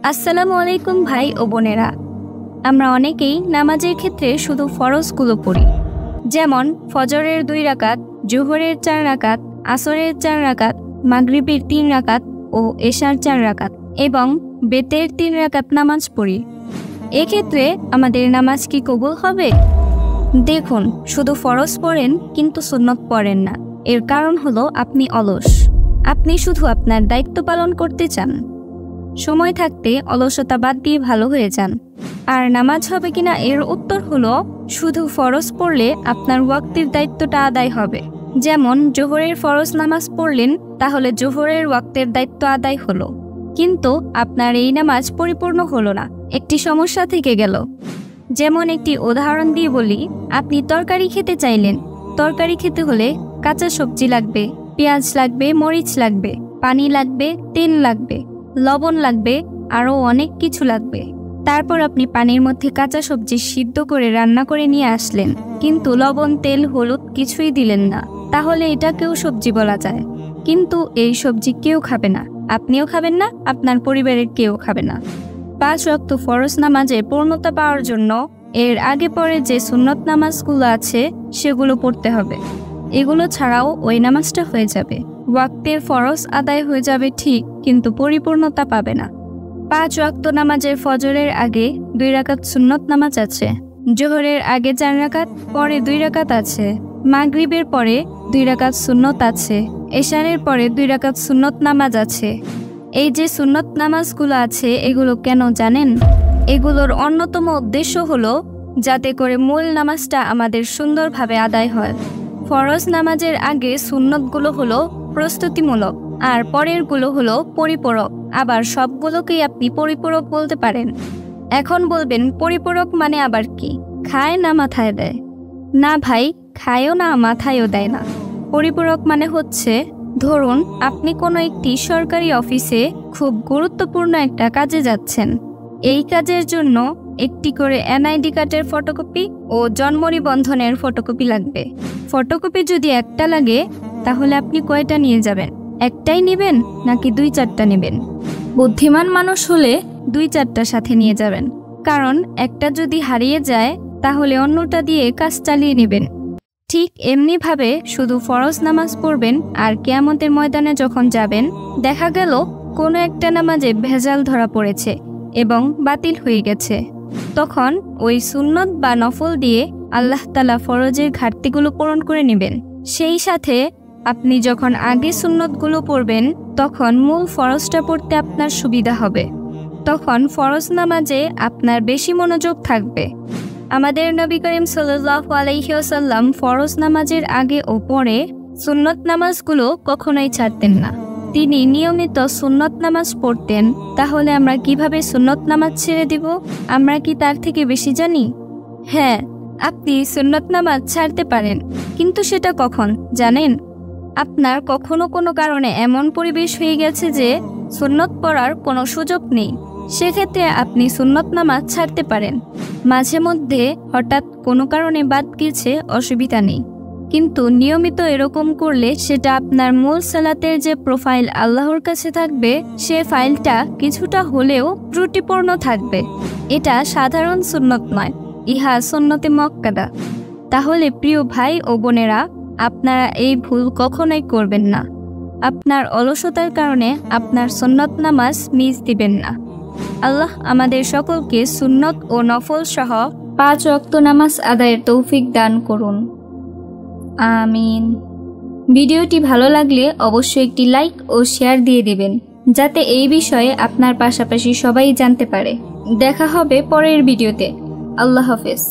আসসালামু আলাইকুম ভাই ও বোনেরা। আমরা অনেকেই নামাজের ক্ষেত্রে শুধু ফরজগুলো পড়ি, যেমন ফজরের 2 রাকাত, জোহরের 4 রাকাত, আসরের 4 রাকাত, মাগরিবের 3 রাকাত ও এশার 4 রাকাত এবং বেতের 3 রাকাত নামাজ পড়ি। এক্ষেত্রে আমাদের নামাজ কি কবুল হবে? দেখুন, শুধু ফরজ পড়েন কিন্তু সুন্নত পড়েন না। এর কারণ হলো আপনি অলস। আপনি শুধু আপনার দায়িত্ব পালন করতে চান। সময় থাকতে অলসতা বাদ দিয়ে ভালো হয়ে যান। আর নামাজ হবে কিনা এর উত্তর হলো, শুধু ফরজ পড়লে আপনার ওয়াক্তের দায়িত্বটা আদায় হবে। যেমন জোহরের ফরজ নামাজ পড়লেন, তাহলে জোহরের ওয়াক্তের দায়িত্ব আদায় হলো, কিন্তু আপনার এই নামাজ পরিপূর্ণ হলো না। একটি সমস্যা থেকে গেল। যেমন একটি উদাহরণ দিয়ে বলি, আপনি তরকারি খেতে চাইলেন। তরকারি খেতে হলে কাঁচা সবজি লাগবে, পেঁয়াজ লাগবে, মরিচ লাগবে, পানি লাগবে, তেল লাগবে, লবণ লাগবে, আরও অনেক কিছু লাগবে। তারপর আপনি পানির মধ্যে কাঁচা সবজি সিদ্ধ করে রান্না করে নিয়ে আসলেন, কিন্তু লবণ, তেল, হলুদ কিছুই দিলেন না। তাহলে এটাকেও সবজি বলা যায়, কিন্তু এই সবজি কেউ খাবে না। আপনিও খাবেন না, আপনার পরিবারের কেউ খাবে না। 5 ওয়াক্ত ফরজ নামাজে পূর্ণতা পাওয়ার জন্য এর আগে পরে যে সুন্নত নামাজগুলো আছে সেগুলো পড়তে হবে। এগুলো ছাড়াও ওই নামাজটা হয়ে যাবে। ওয়াক্তের ফরজ আদায় হয়ে যাবে ঠিক, কিন্তু পরিপূর্ণতা পাবে না। 5 ওয়াক্ত নামাজের ফজরের আগে 2 রাকাত সুন্নত নামাজ আছে, জোহরের আগে 4 রাকাত, পরে 2 রাকাত আছে, মাগরিবের পরে 2 রাকাত সুন্নত আছে, এশারের পরে 2 রাকাত সুন্নত নামাজ আছে। এই যে সুন্নত নামাজগুলো আছে এগুলো কেন জানেন? এগুলোর অন্যতম উদ্দেশ্য হলো যাতে করে মূল নামাজটা আমাদের সুন্দরভাবে আদায় হয়। ফরজ নামাজের আগে সুন্নতগুলো হলো প্রস্তুতিমূলক, আর পরেরগুলো হলো পরিপূরক। আবার সবগুলোকেই আপনি পরিপূরক বলতে পারেন। এখন বলবেন, পরিপূরক মানে আবার কি? খায় না মাথায় দেয়? না ভাই, খায়ও না মাথায়ও দেয় না। পরিপূরক মানে হচ্ছে, ধরুন আপনি কোনো একটি সরকারি অফিসে খুব গুরুত্বপূর্ণ একটা কাজে যাচ্ছেন। এই কাজের জন্য একটি করে এনআইডি কার্ডের ফটোকপি ও জন্ম নিবন্ধনের ফটোকপি লাগবে। ফটোকপি যদি একটা লাগে, তাহলে আপনি কয়টা নিয়ে যাবেন? একটাই নেবেন নাকি 2-4টা নেবেন? বুদ্ধিমান মানুষ হলে 2-4টা সাথে নিয়ে যাবেন, কারণ একটা যদি হারিয়ে যায় তাহলে অন্যটা দিয়ে কাজ চালিয়ে নেবেন। ঠিক এমনিভাবে শুধু ফরজ নামাজ পড়বেন, আর কিয়ামতের ময়দানে যখন যাবেন দেখা গেল কোনো একটা নামাজে ভেজাল ধরা পড়েছে এবং বাতিল হয়ে গেছে, তখন ওই সুন্নত বা নফল দিয়ে আল্লাহ তাআলা ফরজের ঘাটতিগুলো পূরণ করে নেবেন। সেই সাথে আপনি যখন আগে সুন্নতগুলো পড়বেন, তখন মূল ফরজটা পড়তে আপনার সুবিধা হবে। তখন ফরজ নামাজে আপনার বেশি মনোযোগ থাকবে। আমাদের নবী করিম সাল্লাল্লাহু আলাইহি ওয়াসাল্লাম ফরজ নামাজের আগে ও পরে সুন্নত নামাজগুলো কখনোই ছাড়তেন না। তিনি নিয়মিত সুন্নত নামাজ পড়তেন। তাহলে আমরা কিভাবে সুন্নত নামাজ ছেড়ে দিব? আমরা কি তার থেকে বেশি জানি? হ্যাঁ, আপনি সুন্নত নামাজ ছাড়তে পারেন, কিন্তু সেটা কখন জানেন? আপনার কখনো কোনো কারণে এমন পরিবেশ হয়ে গেছে যে সুন্নত পড়ার কোনো সুযোগ নেই। সেক্ষেত্রে আপনি সুন্নত নামাজ ছাড়তে পারেন। মাঝে মধ্যে হঠাৎ কোনো কারণে বাদ গেছে, অসুবিধা নেই, কিন্তু নিয়মিত এরকম করলে সেটা আপনার মূল সালাতের যে প্রোফাইল আল্লাহর কাছে থাকবে, সে ফাইলটা কিছুটা হলেও ত্রুটিপূর্ণ থাকবে। এটা সাধারণ সুন্নত নয়, ইহা সুন্নতে মুআক্কাদা। তাহলে প্রিয় ভাই ও বোনেরা, আপনারা এই ভুল কখনোই করবেন না। আপনার অলসতার কারণে আপনার সুন্নত নামাজ মিস দিবেন না। আল্লাহ আমাদের সকলকে সুন্নত ও নফল সহ 5 ওয়াক্ত নামাজ আদায়ের তৌফিক দান করুন। আমিন। ভিডিওটি ভালো লাগলে অবশ্যই একটি লাইক ও শেয়ার দিয়ে দিবেন, যাতে এই বিষয়ে আপনার পাশাপাশি সবাই জানতে পারে। দেখা হবে পরের ভিডিওতে। আল্লাহ হাফেজ।